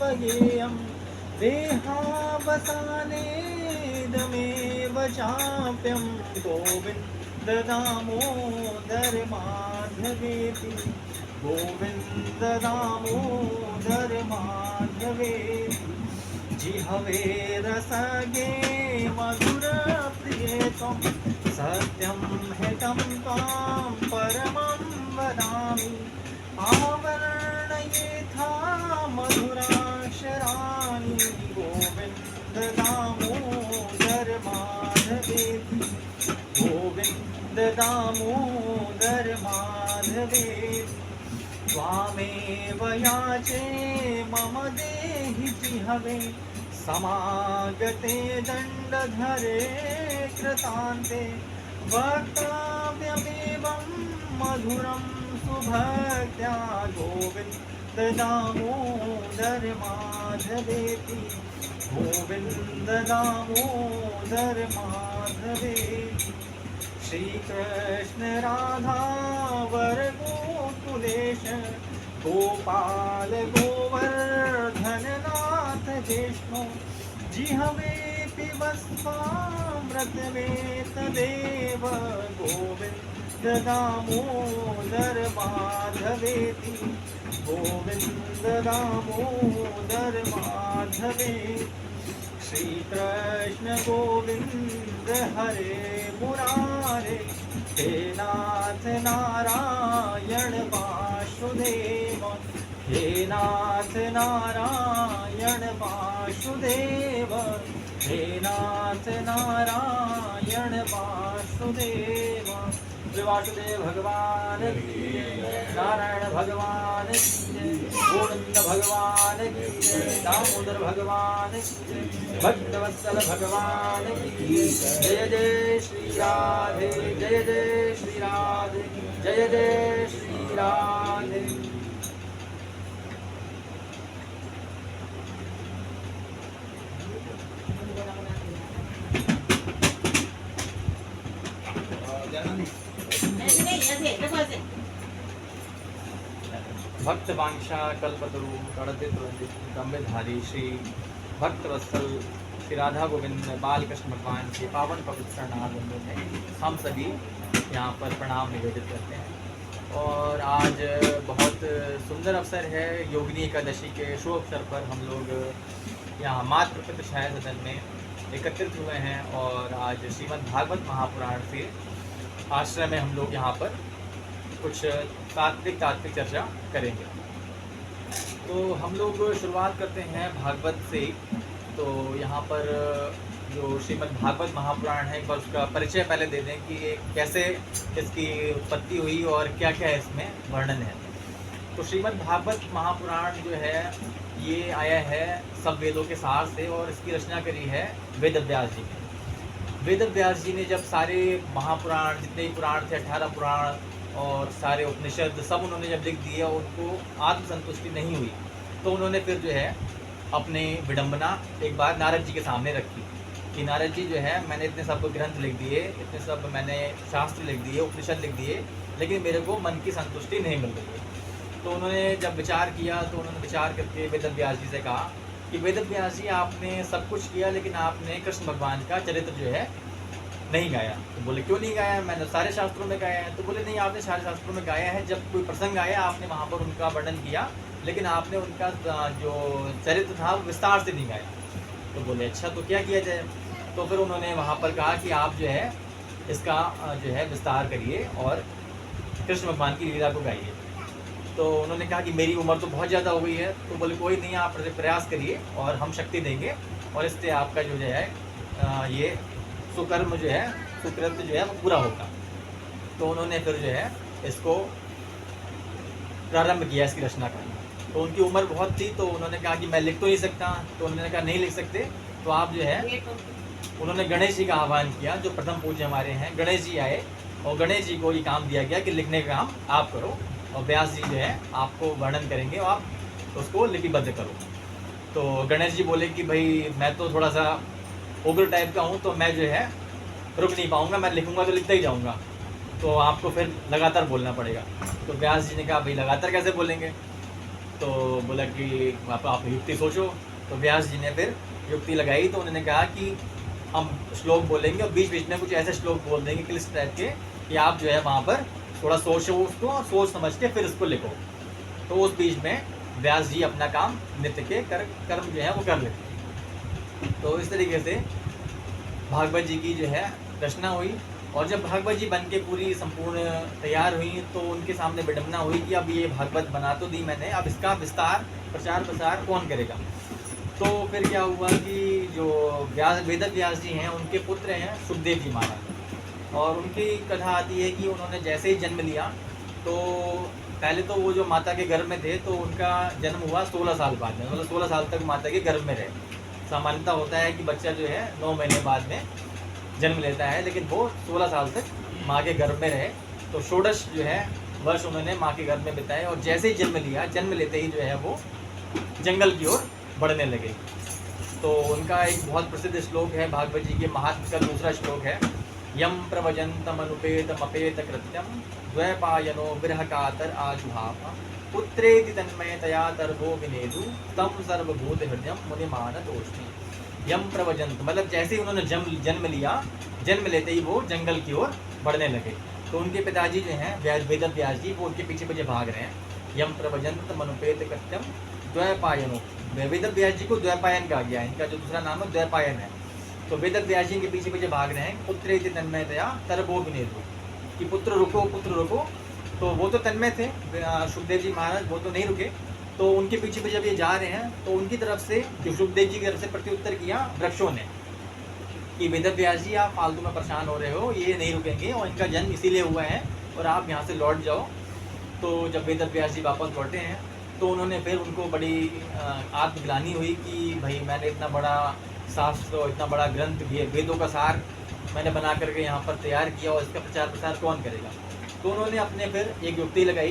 तावगेयं देहावसानेदमेव चाप्यं गोविन्द दामोदर माधवेति गोविन्द दामोदर माधवेति जिहवे रसगे मधुर प्रिये त्वं सत्यं हितं त्वां परमं वदामि आवर्णयेथा मधुराक्षराणि गोविन्द दामोदर माधवेति गोविन्द दामोदर माधवेति त्वामेव याचे मम देहि जिहवे समागते दण्डधरे कृतान्ते वक्तव्यमेवं मधुरं सुभक्त्या गोविन्द दामोदर माधवेति गोविन्द दामोदर माधवेति श्रीकृष्ण राधा वर गोकुलेश गोपाल गोवर्धन नाथ जिष्णु जिहवे पिबस्वामृतमेतदेव गोविन्द दामोदर माधवेति गोविन्द दामोदर माधवेति श्रीकृष्ण गोविन्द हरे मुरारे हे नाथ नारायण वासुदेव हे नाथ नारायण वासुदेव हे नाथ नारायण वासुदेव। श्री वासुदेव भगवान की जय, नारायण भगवान की जय, गोविंद भगवान की जय, दामोदर भगवान की जय, भक्तवत्सल भगवान की जय। जय श्री राधे, जय श्री राधे, जय श्री राधे। भक्त वांछा कल्पतरु गंभीरधारी श्री भक्तवत्सल श्री राधा गोविंद बाल कृष्ण भगवान के पावन पवित्र चरणारविंदों में हम सभी यहाँ पर प्रणाम निवेदित करते हैं। और आज बहुत सुंदर अवसर है, योगिनी एकादशी के शुभ अवसर पर हम लोग यहाँ मातृ पितृ छाया सदन में एकत्रित हुए हैं और आज श्रीमद् भागवत महापुराण से आश्रय में हम लोग यहाँ पर कुछ तात्विक चर्चा करेंगे। तो हम लोग शुरुआत करते हैं भागवत से। तो यहाँ पर जो श्रीमद् भागवत महापुराण है, एक बार उसका परिचय पहले दे दें कि ये कैसे इसकी उत्पत्ति हुई और क्या क्या इसमें वर्णन है। तो श्रीमद् भागवत महापुराण जो है ये आया है सब वेदों के सार से और इसकी रचना करी है वेद व्यास जी ने। वेद व्यास जी ने जब सारे महापुराण जितने भी पुराण थे 18 पुराण और सारे उपनिषद सब उन्होंने जब लिख दिए और उनको आत्मसंतुष्टि नहीं हुई तो उन्होंने फिर जो है अपनी विडंबना एक बार नारद जी के सामने रखी कि नारद जी जो है मैंने इतने सब ग्रंथ लिख दिए, इतने सब मैंने शास्त्र लिख दिए, उपनिषद लिख दिए, लेकिन मेरे को मन की संतुष्टि नहीं मिल रही है। तो उन्होंने जब विचार किया तो उन्होंने विचार करके वेद व्यास जी से कहा कि वेद व्यास जी आपने सब कुछ किया लेकिन आपने कृष्ण भगवान का चरित्र जो है नहीं गाया। तो बोले क्यों नहीं गाया, मैंने सारे शास्त्रों में गाया है। तो बोले नहीं, आपने सारे शास्त्रों में गाया है, जब कोई प्रसंग आया आपने वहाँ पर उनका वर्णन किया लेकिन आपने उनका जो चरित्र था वो विस्तार से नहीं गाया। तो बोले अच्छा तो क्या किया जाए। तो फिर उन्होंने वहाँ पर कहा कि आप जो है इसका जो है विस्तार करिए और कृष्ण भगवान की लीला को गाइए। तो उन्होंने कहा कि मेरी उम्र तो बहुत ज़्यादा हो गई है। तो बोले कोई नहीं, आप प्रयास करिए और हम शक्ति देंगे और इससे आपका जो है ये सुकर्म जो है सुकृत जो है वो पूरा होगा। तो उन्होंने फिर जो है इसको प्रारंभ किया इसकी रचना करना। तो उनकी उम्र बहुत थी तो उन्होंने कहा कि मैं लिख तो नहीं सकता। तो उन्होंने कहा नहीं लिख सकते तो आप जो है, उन्होंने गणेश जी का आह्वान किया जो प्रथम पूज्य हमारे हैं। गणेश जी आए और गणेश जी को ये काम दिया गया कि लिखने का काम आप करो और व्यास जी जो है आपको वर्णन करेंगे और आप उसको लिपिबद्ध करो। तो गणेश जी बोले कि भाई मैं तो थोड़ा सा उग्र टाइप का हूँ तो मैं जो है रुक नहीं पाऊँगा, मैं लिखूँगा तो लिखता ही जाऊँगा, तो आपको फिर लगातार बोलना पड़ेगा। तो व्यास जी ने कहा भाई लगातार कैसे बोलेंगे। तो बोला कि आप युक्ति सोचो। तो व्यास जी ने फिर युक्ति लगाई। तो उन्होंने कहा कि हम श्लोक बोलेंगे और बीच बीच में कुछ ऐसे श्लोक बोल देंगे क्लिष्ट टाइप के कि आप जो है वहाँ पर थोड़ा सोचो उसको और सोच समझ के फिर उसको लिखो। तो उस बीच में व्यास जी अपना काम नित्य के कर्म जो है वो कर लेते। तो इस तरीके से भागवत जी की जो है रचना हुई। और जब भागवत जी बन के पूरी संपूर्ण तैयार हुई तो उनके सामने विडम्बना हुई कि अब ये भागवत बना तो दी मैंने, अब इसका विस्तार प्रचार प्रसार कौन करेगा। तो फिर क्या हुआ कि जो वेद व्यास जी हैं उनके पुत्र हैं सुखदेव जी महाराज। और उनकी कथा आती है कि उन्होंने जैसे ही जन्म लिया तो पहले तो वो जो माता के गर्भ में थे तो उनका जन्म हुआ 16 साल बाद में, मतलब 16 साल तक माता के गर्भ में रहे। सामान्यता होता है कि बच्चा जो है 9 महीने बाद में जन्म लेता है, लेकिन वो 16 साल तक माँ के गर्भ में रहे। तो षोडश जो है वर्ष उन्होंने माँ के गर्भ में बिताए। और जैसे ही जन्म लिया, जन्म लेते ही जो है वो जंगल की ओर बढ़ने लगे। तो उनका एक बहुत प्रसिद्ध श्लोक है भागवत जी के महात्म का दूसरा श्लोक है, यम प्रवजन्तमनुपेतमपेत कृत्यम द्वैपायनो विरह कातर आजुहाव पुत्रेति तन्मयतया तर्भो विनेदु तम सर्वभूत हृदयम मुनिमानतोष्णि। यम प्रवजंत मतलब जैसे ही उन्होंने जन्म लिया, जन्म लेते ही वो जंगल की ओर बढ़ने लगे। तो उनके पिताजी जो हैं वेद व्यास जी, वो उनके पीछे पीछे भाग रहे हैं। यम प्रवजंत मनुपेत कृत्यम द्वैपायनो, वेद व्यास जी को द्वैपायन कहा गया है, इनका जो दूसरा नाम है द्वैपायन है। तो वेद व्यास जी के पीछे पीछे भाग रहे हैं, पुत्रेति तन्मयतया तरबो विनेदु, कि पुत्र रुको पुत्र रुको। तो वो तो तन्मय थे सुखदेव जी महाराज, वो तो नहीं रुके। तो उनके पीछे पीछे जब ये जा रहे हैं तो उनकी तरफ से सुखदेव जी की तरफ से प्रत्युत्तर किया वृक्षों ने कि वेद व्यास जी आप फालतू में परेशान हो रहे हो, ये नहीं रुकेंगे और इनका जन्म इसीलिए हुआ है और आप यहाँ से लौट जाओ। तो जब वेद व्यास जी वापस लौटे हैं तो उन्होंने फिर उनको बड़ी आत्मग्लानि हुई कि भाई मैंने इतना बड़ा शास्त्र और इतना बड़ा ग्रंथ वेदों का सार मैंने बना करके यहाँ पर तैयार किया और इसका प्रचार प्रसार कौन करेगा। तो उन्होंने अपने फिर एक युक्ति लगाई।